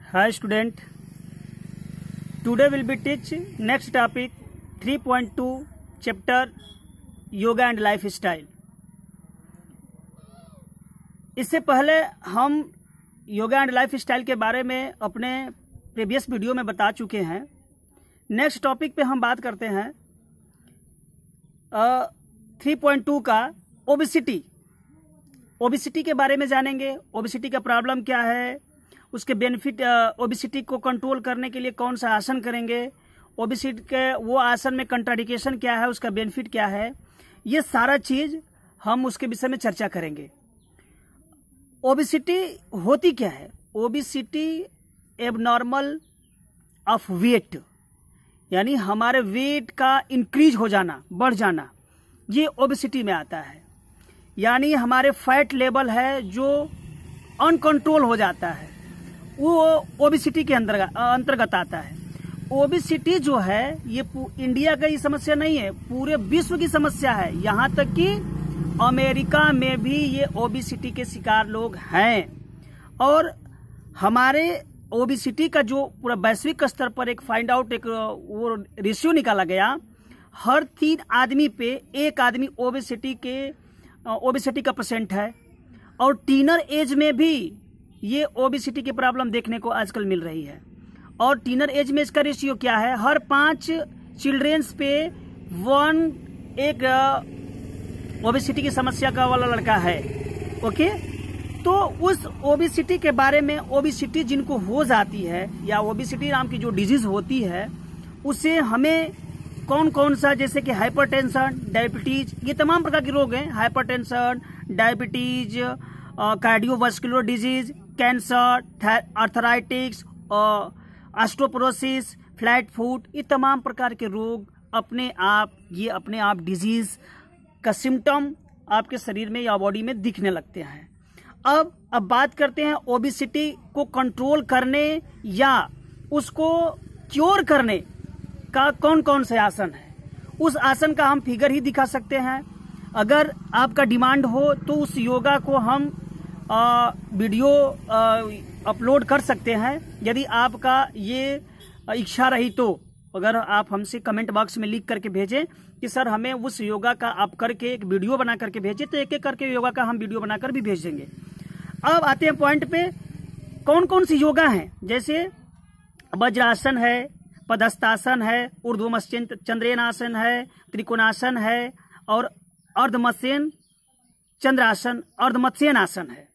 Hi student, today will be teach next topic 3.2 chapter yoga and lifestyle। इससे पहले हम yoga and lifestyle के बारे में अपने प्रीवियस वीडियो में बता चुके हैं। नेक्स्ट टॉपिक पे हम बात करते हैं 3.2 का ओबिसिटी के बारे में जानेंगे। ओबिसिटी का प्रॉब्लम क्या है, उसके बेनिफिट, ओबिसिटी को कंट्रोल करने के लिए कौन सा आसन करेंगे, ओबिसिटी के वो आसन में कंट्राडिकेशन क्या है, उसका बेनिफिट क्या है, ये सारा चीज हम उसके विषय में चर्चा करेंगे। ओबिसिटी होती क्या है? ओबिसिटी एबनॉर्मल ऑफ वेट, यानी हमारे वेट का इंक्रीज हो जाना, बढ़ जाना, ये ओबिसिटी में आता है। यानी हमारे फैट लेवल है जो अनकंट्रोल हो जाता है, वो ओबिसिटी के अंतर्गत आता है। ओबिसिटी जो है ये इंडिया का ही समस्या नहीं है, पूरे विश्व की समस्या है। यहाँ तक कि अमेरिका में भी ये ओबिसिटी के शिकार लोग हैं। और हमारे ओबिसिटी का जो पूरा वैश्विक स्तर पर एक फाइंड आउट, एक वो रेशियो निकाला गया, हर 3 आदमी पे 1 आदमी ओबिसिटी का परसेंट है। और टीनर एज में भी ये ओबिसिटी की प्रॉब्लम देखने को आजकल मिल रही है। और टीनर एज में इसका रेशियो क्या है? हर 5 चिल्ड्रेंस पे 1 एक ओबिसिटी की समस्या का वाला लड़का है। ओके, तो उस ओबिसिटी के बारे में, ओबिसिटी जिनको हो जाती है या ओबिसिटी नाम की जो डिजीज होती है, उससे हमें कौन कौन सा, जैसे कि हाइपरटेंशन, डायबिटीज, ये तमाम प्रकार के रोग हैं। Hypertension, diabetes, cardiovascular disease, cancer, arthritics, osteoporosis, flat foot, ये तमाम प्रकार के रोग अपने आप डिजीज का सिम्टम आपके शरीर में या बॉडी में दिखने लगते हैं। अब बात करते हैं ओबिसिटी को कंट्रोल करने या उसको क्योर करने का कौन कौन से आसन है। उस आसन का हम फिगर ही दिखा सकते हैं। अगर आपका डिमांड हो तो उस योगा को हम वीडियो अपलोड कर सकते हैं। यदि आपका ये इच्छा रही तो अगर आप हमसे कमेंट बॉक्स में लिख करके भेजें कि सर हमें उस योगा का आप करके एक वीडियो बना करके भेजें, तो एक एक करके योगा का हम वीडियो बनाकर भी भेज देंगे। अब आते हैं पॉइंट पे, कौन कौन सी योगा हैं। जैसे वज्रासन है, पदस्थासन है, ऊर्ध्वमत्स्य चंद्रेनासन है, त्रिकोणासन है और अर्धमत्स्येन चंद्रासन, अर्धमत्स्येन आसन है।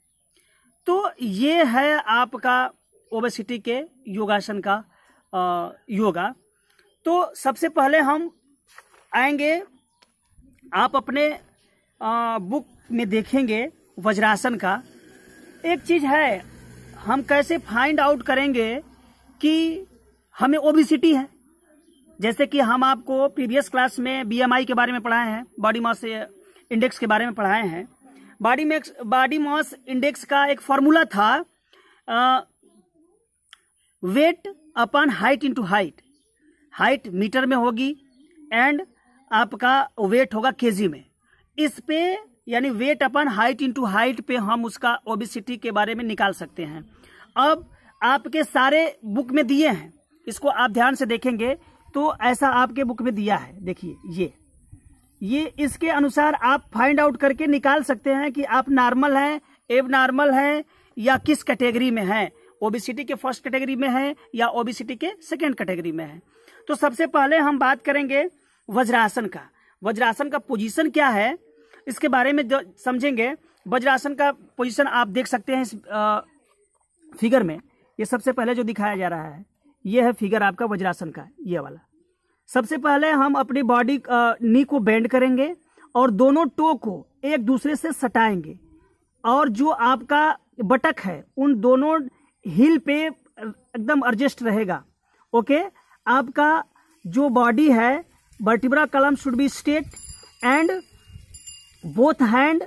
तो ये है आपका ओबेसिटी के योगासन का योगा। तो सबसे पहले हम आएंगे, आप अपने बुक में देखेंगे वज्रासन का। एक चीज है, हम कैसे फाइंड आउट करेंगे कि हमें ओबेसिटी है। जैसे कि हम आपको प्रीवियस क्लास में BMI के बारे में पढ़ाए हैं, बॉडी मास इंडेक्स के बारे में पढ़ाए हैं। बॉडी मास इंडेक्स का एक फॉर्मूला था, weight upon height into height. Height meter में होगी एंड आपका वेट होगा केजी में। इस पे यानी wait upon height into height पे हम उसका ओबेसिटी के बारे में निकाल सकते हैं। अब आपके सारे बुक में दिए हैं, इसको आप ध्यान से देखेंगे तो ऐसा आपके बुक में दिया है। देखिए ये इसके अनुसार आप फाइंड आउट करके निकाल सकते हैं कि आप नॉर्मल हैं, एबनॉर्मल हैं या किस कैटेगरी में हैं। ओबेसिटी के फर्स्ट कैटेगरी में है या ओबेसिटी के सेकंड कैटेगरी में है। तो सबसे पहले हम बात करेंगे वज्रासन का। वज्रासन का पोजीशन क्या है, इसके बारे में जो समझेंगे। वज्रासन का पोजीशन आप देख सकते हैं इस फिगर में। ये सबसे पहले जो दिखाया जा रहा है, ये है फिगर आपका वज्रासन का, ये वाला। सबसे पहले हम अपनी बॉडी नी को बेंड करेंगे और दोनों टो को एक दूसरे से सटाएंगे और जो आपका बटक है उन दोनों हिल पे एकदम एडजस्ट रहेगा। ओके, आपका जो बॉडी है, vertebra column should be straight and both hand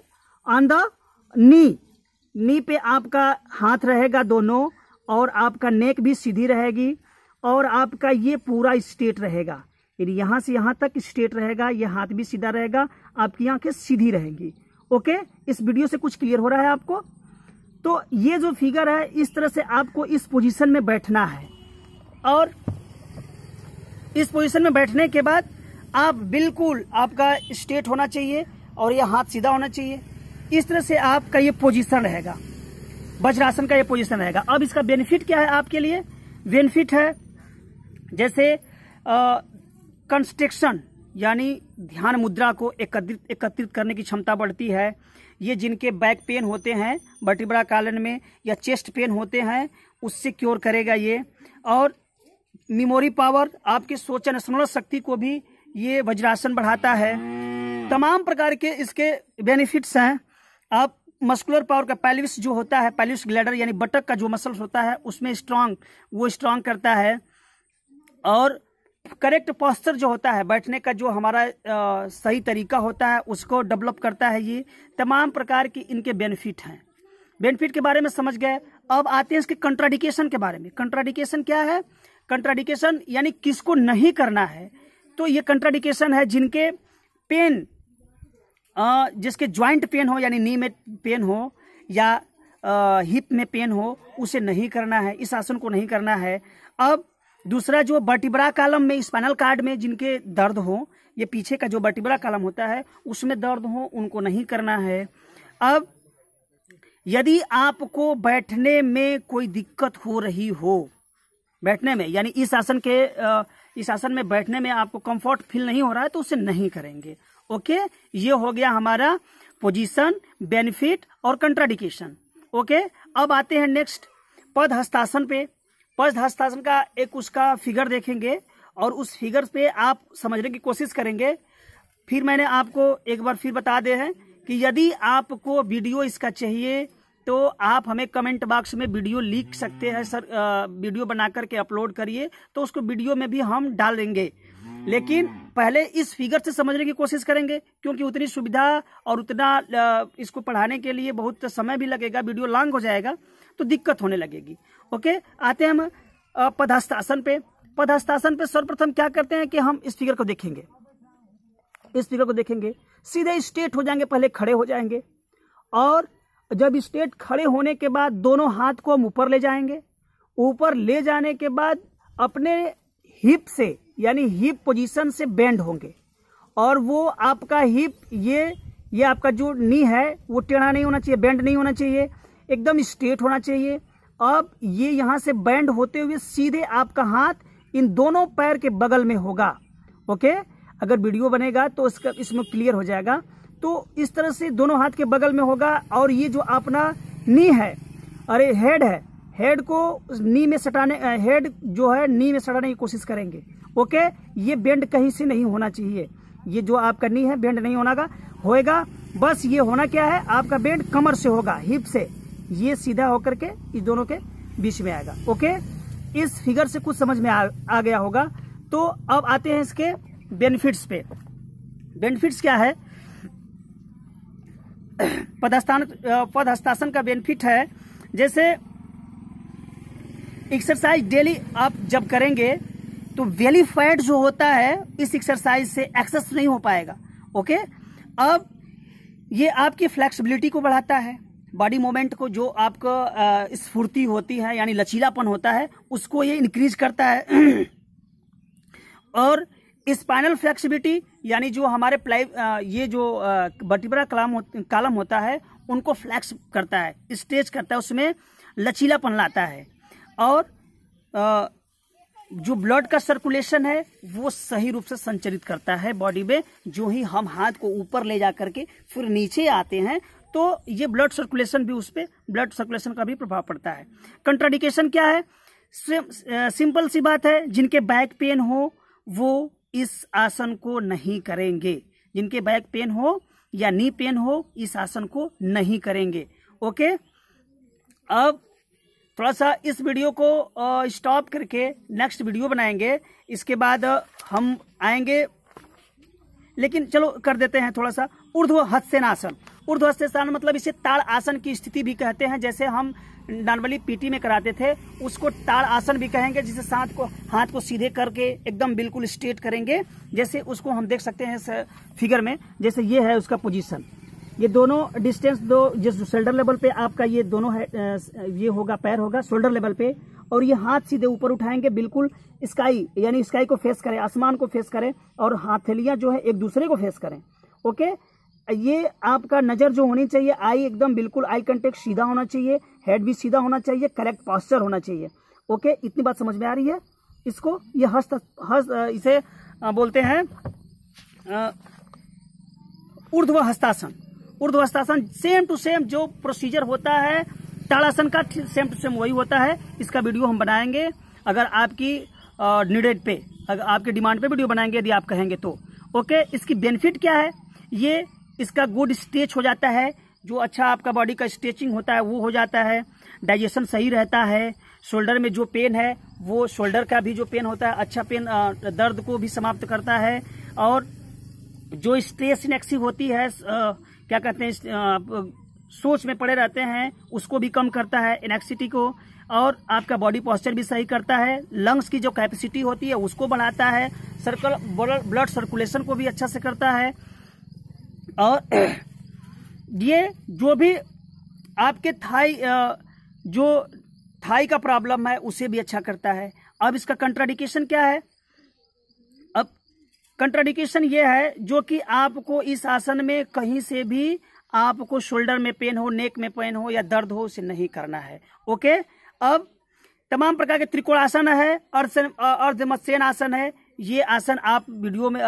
on the knee पे आपका हाथ रहेगा दोनों, और आपका नेक भी सीधी रहेगी और आपका ये पूरा स्ट्रेट रहेगा। यानी यहां से यहां तक स्ट्रेट रहेगा, ये हाथ भी सीधा रहेगा, आपकी आंखें सीधी रहेंगी। ओके, इस वीडियो से कुछ क्लियर हो रहा है आपको? तो ये जो फिगर है इस तरह से आपको इस पोजीशन में बैठना है, और इस पोजीशन में बैठने के बाद आप बिल्कुल आपका स्ट्रेट होना चाहिए और ये हाथ सीधा होना चाहिए। इस तरह से आपका ये पोजीशन रहेगा, वज्रासन का ये पोजीशन रहेगा। अब इसका बेनिफिट क्या है आपके लिए? बेनिफिट है जैसे कंस्ट्रक्शन यानी ध्यान मुद्रा को एकत्रित करने की क्षमता बढ़ती है। ये जिनके बैक पेन होते हैं वर्टिब्रा कॉलम में या चेस्ट पेन होते हैं उससे क्योर करेगा ये। और मेमोरी पावर, आपकी सोचन स्मरण शक्ति को भी ये वज्रासन बढ़ाता है। तमाम प्रकार के इसके बेनिफिट्स हैं। आप मस्कुलर पावर का पैल्विस जो होता है, पैल्विस ग्लैडर यानी बटक का जो मसल्स होता है उसमें स्ट्रांग करता है। और करेक्ट पोस्चर जो होता है, बैठने का जो हमारा सही तरीका होता है उसको डेवलप करता है। ये तमाम प्रकार की इनके बेनिफिट हैं। बेनिफिट के बारे में समझ गए। अब आते हैं इसके कंट्राडिकेशन के बारे में। कंट्राडिकेशन क्या है? कंट्राडिकेशन यानी किसको नहीं करना है। तो ये कंट्राडिकेशन है जिनके पेन, जिसके ज्वाइंट पेन हो यानी नी में पेन हो या हिप में पेन हो, उसे नहीं करना है, इस आसन को नहीं करना है। अब दूसरा जो वर्टिब्रा कॉलम में, स्पाइनल कॉर्ड में जिनके दर्द हो, ये पीछे का जो वर्टिब्रा कॉलम होता है उसमें दर्द हो, उनको नहीं करना है। अब यदि आपको बैठने में कोई दिक्कत हो रही हो, बैठने में यानी इस आसन में बैठने में आपको कंफर्ट फील नहीं हो रहा है तो उसे नहीं करेंगे। ओके, ये हो गया हमारा पोजीशन, बेनिफिट और कंट्राडिकेशन। ओके, अब आते हैं नेक्स्ट पद हस्तासन पे। पद हस्तासन का एक उसका फिगर देखेंगे और उस फिगर पे आप समझने की कोशिश करेंगे। फिर मैंने आपको एक बार फिर बता दे हैं कि यदि आपको वीडियो इसका चाहिए तो आप हमें कमेंट बॉक्स में वीडियो लिख सकते हैं, सर वीडियो बना करके अपलोड करिए, तो उसको वीडियो में भी हम डाल देंगे। लेकिन पहले इस फिगर से समझने की कोशिश करेंगे, क्योंकि उतनी सुविधा और उतना इसको पढ़ाने के लिए बहुत समय भी लगेगा, वीडियो लॉन्ग हो जाएगा तो दिक्कत होने लगेगी। ओके, आते हैं हम पदहस्तासन पे। पदहस्तासन पे सर्वप्रथम क्या करते हैं कि हम इस फिगर को देखेंगे, इस फिगर को देखेंगे, सीधे स्ट्रेट हो जाएंगे, पहले खड़े हो जाएंगे और जब स्ट्रेट खड़े होने के बाद दोनों हाथ को हम ऊपर ले जाएंगे। ऊपर ले जाने के बाद अपने हिप से यानी हिप पोजीशन से बेंड होंगे और वो आपका हिप ये आपका जो नी है वो टेढ़ा नहीं होना चाहिए, बेंड नहीं होना चाहिए, एकदम स्ट्रेट होना चाहिए। अब ये यहां से बेंड होते हुए सीधे आपका हाथ इन दोनों पैर के बगल में होगा। ओके, अगर वीडियो बनेगा तो इसमें क्लियर हो जाएगा। तो इस तरह से दोनों हाथ के बगल में होगा और ये जो अपना नी है, अरे हेड है, हेड को नी में सटाने, हेड जो है नी में सटाने की कोशिश करेंगे। ओके, ये बेंड कहीं से नहीं होना चाहिए, ये जो आपका नी है बेंड नहीं होगा। बस ये होना क्या है, आपका बेंड कमर से होगा, हिप से, ये सीधा होकर के इस दोनों के बीच में आएगा। ओके, इस फिगर से कुछ समझ में आ गया होगा। तो अब आते हैं इसके बेनिफिट्स पे। बेनिफिट्स क्या है? पदहस्तासन का बेनिफिट है, जैसे एक्सरसाइज डेली आप जब करेंगे तो बेली फैट जो होता है इस एक्सरसाइज से एक्सेस नहीं हो पाएगा। ओके, अब ये आपकी फ्लेक्सिबिलिटी को बढ़ाता है, बॉडी मूवमेंट को, जो आपको स्फूर्ति होती है यानी लचीलापन होता है उसको ये इंक्रीज करता है। और स्पाइनल फ्लेक्सिबिलिटी यानी जो हमारे ये जो वर्टिब्रा कॉलम होता है उनको फ्लैक्स करता है, स्ट्रेच करता है, उसमें लचीलापन लाता है। और जो ब्लड का सर्कुलेशन है वो सही रूप से संचालित करता है बॉडी में। जो ही हम हाथ को ऊपर ले जा करके फिर नीचे आते हैं तो ये ब्लड सर्कुलेशन भी, उस पर ब्लड सर्कुलेशन का भी प्रभाव पड़ता है। कंट्राडिकेशन क्या है? सिंपल सी बात है, जिनके बैक पेन हो वो इस आसन को नहीं करेंगे, जिनके बैक पेन हो या नी पेन हो इस आसन को नहीं करेंगे। ओके, अब थोड़ा सा इस वीडियो को स्टॉप करके नेक्स्ट वीडियो बनाएंगे, इसके बाद हम आएंगे। लेकिन चलो कर देते हैं थोड़ा सा ऊर्ध्व हस्तासन। ऊर्ध्व हस्तासन मतलब इसे ताड़ आसन की स्थिति भी कहते हैं, जैसे हम नॉर्मली पीटी में कराते थे उसको ताड़ आसन भी कहेंगे, जिसे हाथ को सीधे करके एकदम बिल्कुल स्ट्रेट करेंगे। जैसे उसको हम देख सकते हैं फिगर में, जैसे ये है उसका पोजीशन, ये दोनों डिस्टेंस दो, जिस शोल्डर लेवल पे आपका ये दोनों है, ये होगा, पैर होगा शोल्डर लेवल पे, और ये हाथ सीधे ऊपर उठाएंगे, बिल्कुल स्काई यानी स्काई को फेस करें, आसमान को फेस करें, और हथेलियां जो है एक दूसरे को फेस करें। ओके, ये आपका नजर जो होनी चाहिए, आई एकदम बिल्कुल आई कांटेक्ट सीधा होना चाहिए, हेड भी सीधा होना चाहिए, करेक्ट पोस्चर होना चाहिए। ओके, इतनी बात समझ में आ रही है? इसको ये इसे बोलते हैं ऊर्ध्व हस्तासन। ऊर्ध्व हस्तासन सेम टू सेम जो प्रोसीजर होता है ताड़ासन का, सेम टू सेम वही होता है। इसका वीडियो हम बनाएंगे, अगर आपकी नीडेड पे, अगर आपके डिमांड पे वीडियो बनाएंगे यदि आप कहेंगे तो। ओके, इसकी बेनिफिट क्या है? ये इसका गुड स्ट्रेच हो जाता है, जो अच्छा आपका बॉडी का स्ट्रेचिंग होता है वो हो जाता है, डाइजेशन सही रहता है, शोल्डर में जो पेन है वो शोल्डर का भी जो पेन होता है अच्छा पेन दर्द को भी समाप्त करता है, और जो स्ट्रेस इनेक्सिव होती है, क्या कहते हैं, सोच में पड़े रहते हैं, उसको भी कम करता है इनेक्सिटी को, और आपका बॉडी पोस्चर भी सही करता है, लंग्स की जो कैपेसिटी होती है उसको बढ़ाता है, ब्लड सर्कुलेशन को भी अच्छा से करता है, और ये जो भी आपके थाई का प्रॉब्लम है उसे भी अच्छा करता है। अब इसका कंट्राडिकेशन क्या है? अब कंट्राडिकेशन ये है जो कि आपको इस आसन में कहीं से भी आपको शोल्डर में पेन हो, नेक में पेन हो या दर्द हो, उसे नहीं करना है। ओके, अब तमाम प्रकार के त्रिकोणासन है, अर्धमत्स्यन आसन है, ये आसन आप वीडियो में